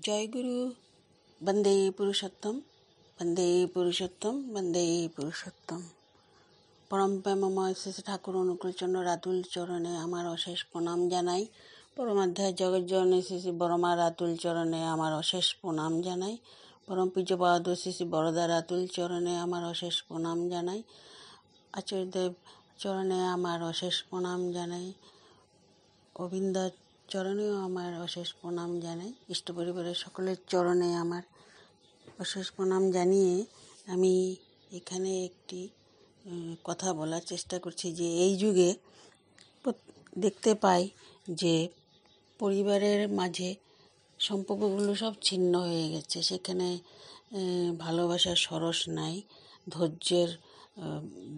জয়গুরু। বন্দে পুরুষোত্তম, বন্দে পুরুষোত্তম, বন্দে পুরুষোত্তম। পরম প্রেমময় শ্রী ঠাকুর অনুকূলচন্দ্র রাতুল চরণে আমার অশেষ প্রণাম জানাই। পরমাধ্যায় জগজ্জননী শ্রী শ্রী বরমা রাতুল চরণে আমার অশেষ প্রণাম জানাই। পরম পূজ্যপাদ শ্রী শ্রী বরদা রাতুল চরণে আমার অশেষ প্রণাম জানাই। আচার্যদেব চরণে আমার অশেষ প্রণাম জানাই। গোবিন্দ চরণেও আমার অশেষ প্রণাম জানাই। ইষ্ট পরিবারের সকলের চরণে আমার অশেষ প্রণাম জানিয়ে আমি এখানে একটি কথা বলার চেষ্টা করছি যে এই যুগে দেখতে পাই যে পরিবারের মাঝে সম্পর্কগুলো সব ছিন্ন হয়ে গেছে। সেখানে ভালোবাসার সরস নাই, ধৈর্যের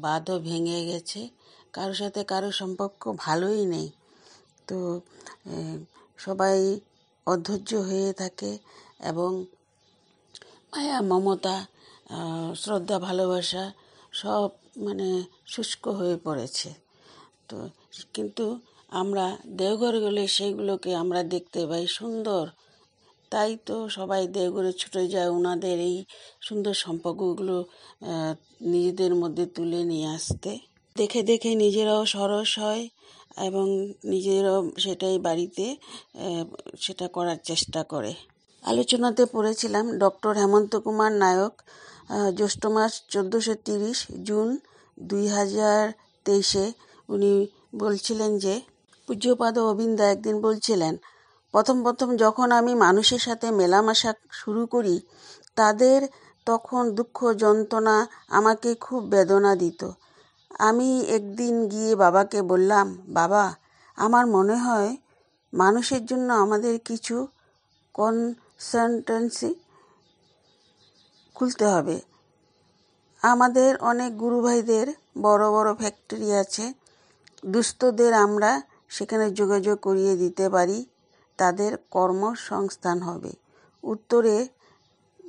বাঁধও ভেঙে গেছে, কারোর সাথে কারো সম্পর্ক ভালোই নেই। তো সবাই অধৈর্য হয়ে থাকে এবং মায়া মমতা শ্রদ্ধা ভালোবাসা সব শুষ্ক হয়ে পড়েছে। তো কিন্তু আমরা দেওঘরে গেলে সেইগুলোকে আমরা দেখতে পাই সুন্দর। তাই তো সবাই দেওঘরে ছুটে যায় ওনাদের এই সুন্দর সম্পর্কগুলো নিজেদের মধ্যে তুলে নিয়ে আসতে। দেখে দেখে নিজেরাও সরস হয় এবং নিজেরাও সেটাই বাড়িতে সেটা করার চেষ্টা করে। আলোচনাতে পড়েছিলাম ডক্টর হেমন্ত কুমার নায়ক জ্যৈষ্ঠ মাস 1430 জুন 2023 উনি বলছিলেন যে পূজ্যপাদ অবিন্দা একদিন বলছিলেন, প্রথম যখন আমি মানুষের সাথে মেলামেশা শুরু করি তাদের তখন দুঃখ যন্ত্রণা আমাকে খুব বেদনা দিত। আমি একদিন গিয়ে বাবাকে বললাম, বাবা, আমার মনে হয় মানুষের জন্য আমাদের কিছু কনসালটেন্সি খুলতে হবে। আমাদের অনেক গুরুভাইদের বড় বড় ফ্যাক্টরি আছে, দুস্থদের আমরা সেখানে যোগাযোগ করিয়ে দিতে পারি, তাদের কর্মসংস্থান হবে। উত্তরে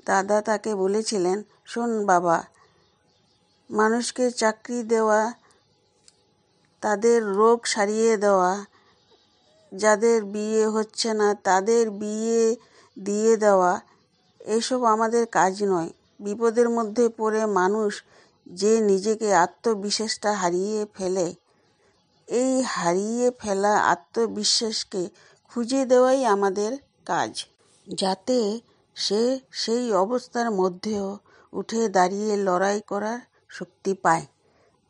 দাদা তাকে বলেছিলেন, শোন বাবা, মানুষকে চাকরি দেওয়া, তাদের রোগ সারিয়ে দেওয়া, যাদের বিয়ে হচ্ছে না তাদের বিয়ে দিয়ে দেওয়া, এসব আমাদের কাজ নয়। বিপদের মধ্যে পড়ে মানুষ যে নিজেকে আত্মবিশ্বাসটা হারিয়ে ফেলে, এই হারিয়ে ফেলা আত্মবিশ্বাসকে খুঁজে দেওয়াই আমাদের কাজ, যাতে সে সেই অবস্থার মধ্যেও উঠে দাঁড়িয়ে লড়াই করার শক্তি পায়।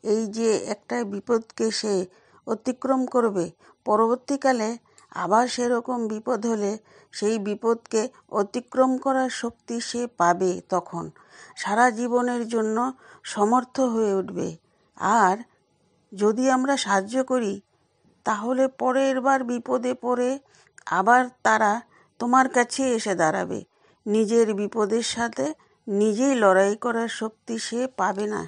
এই যে একটা বিপদকে সে অতিক্রম করবে, পরবর্তীকালে আবার সেরকম বিপদ হলে সেই বিপদকে অতিক্রম করার শক্তি সে পাবে, তখন সারা জীবনের জন্য সমর্থ হয়ে উঠবে। আর যদি আমরা সাহায্য করি তাহলে পরের বার বিপদে পড়ে আবার তারা তোমার কাছে এসে দাঁড়াবে। নিজের বিপদের সাথে নিজেই লড়াই করার শক্তি সে পাবে না।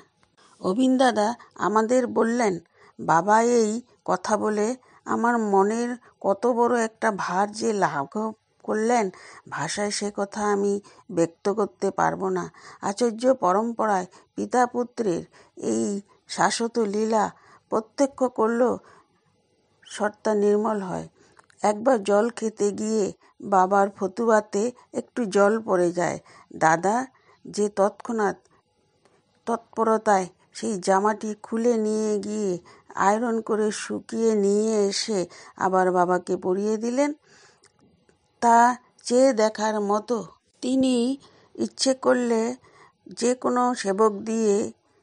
অবিন্দাদা আমাদের বললেন, বাবা এই কথা বলে আমার মনের কত বড় একটা ভার যে লাঘব করলেন, ভাষায় সে কথা আমি ব্যক্ত করতে পারবো না। আচার্য পরম্পরায় পিতা পুত্রের এই শাশ্বত লীলা প্রত্যক্ষ করলেও সত্তা নির্মল হয়। একবার জল খেতে গিয়ে বাবার ফতুয়াতে একটু জল পড়ে যায়। দাদা যে তৎক্ষণাৎ তৎপরতায় সেই জামাটি খুলে নিয়ে গিয়ে আয়রন করে শুকিয়ে নিয়ে এসে আবার বাবাকে পরিয়ে দিলেন। তা চেয়ে দেখার মতো। তিনি ইচ্ছে করলে যে কোনো সেবক দিয়ে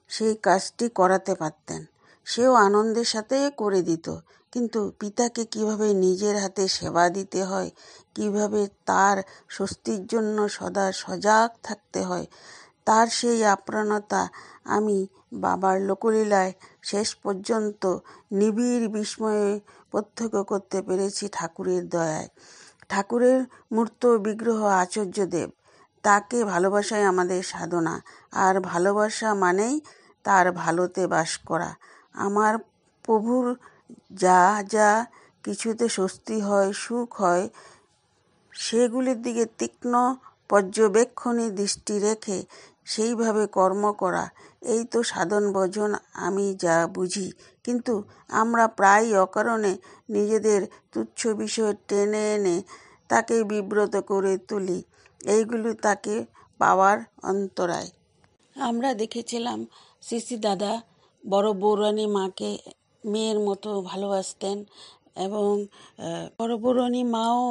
সেই কাজটি করাতে পারতেন, সেও আনন্দের সাথে করে দিত। কিন্তু পিতাকে কিভাবে নিজের হাতে সেবা দিতে হয়, কিভাবে তার স্বস্তির জন্য সদা সজাগ থাকতে হয়, তার সেই আপ্রাণতা আমি বাবার লোকলীলায় শেষ পর্যন্ত নিবিড় বিস্ময়ে প্রত্যক্ষ করতে পেরেছি ঠাকুরের দয়ায়। ঠাকুরের মূর্ত বিগ্রহ আচার্যদেব, তাকে ভালোবাসাই আমাদের সাধনা। আর ভালোবাসা মানেই তার ভালোতে বাস করা। আমার প্রভুর যা যা কিছুতে স্বস্তি হয়, সুখ হয়, সেগুলির দিকে তীক্ষ্ণ পর্যবেক্ষণী দৃষ্টি রেখে সেইভাবে কর্ম করা, এই তো সাধন ভজন আমি যা বুঝি। কিন্তু আমরা প্রায় অকারণে নিজেদের তুচ্ছ বিষয় টেনে এনে তাকে বিব্রত করে তুলি। এইগুলি তাকে পাওয়ার অন্তরায়। আমরা দেখেছিলাম সিসি দাদা বড় বৌরানী মাকে মেয়ের মতো ভালোবাসতেন এবং বড় বৌরানী মাও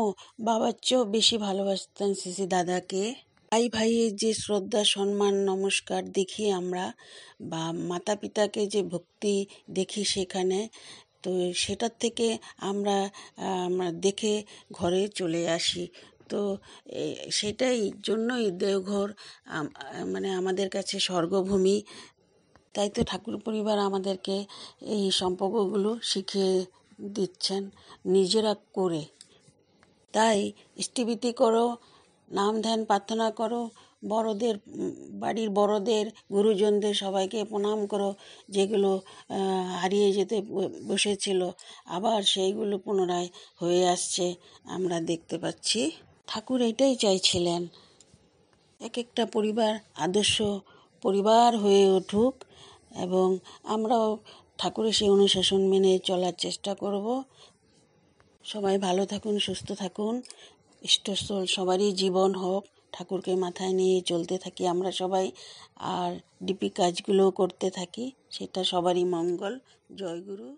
বাবার চেয়েও বেশি ভালোবাসতেন সিসি দাদাকে। ভাই ভাইয়ের যে শ্রদ্ধা সম্মান নমস্কার দেখি আমরা, বা মাতা পিতাকে যে ভক্তি দেখি সেখানে, তো সেটার থেকে আমরা দেখে ঘরে চলে আসি। তো সেটাই জন্যই দেওঘর মানে আমাদের কাছে স্বর্গভূমি। তাই তো ঠাকুর পরিবার আমাদেরকে এই সম্পর্কগুলো শিখিয়ে দিচ্ছেন নিজেরা করে। তাই ইষ্টিবৃতি করো, নাম ধ্যান প্রার্থনা করো, বড়দের বাড়ির বড়দের গুরুজনদের সবাইকে প্রণাম করো, যেগুলো হারিয়ে যেতে বসেছিল আবার সেইগুলো পুনরায় হয়ে আসছে আমরা দেখতে পাচ্ছি। ঠাকুর এটাই চাইছিলেন, এক একটা পরিবার আদর্শ পরিবার হয়ে উঠুক এবং আমরাও ঠাকুরের সেই অনুশাসন মেনে চলার চেষ্টা করব। সবাই ভালো থাকুন, সুস্থ থাকুন, ইষ্টস্থল সবারই জীবন হোক, ঠাকুরকে মাথায় নিয়ে চলতে থাকি আমরা সবাই, আর ডিপি কাজগুলোও করতে থাকি, সেটা সবারই মঙ্গল। জয় গুরু।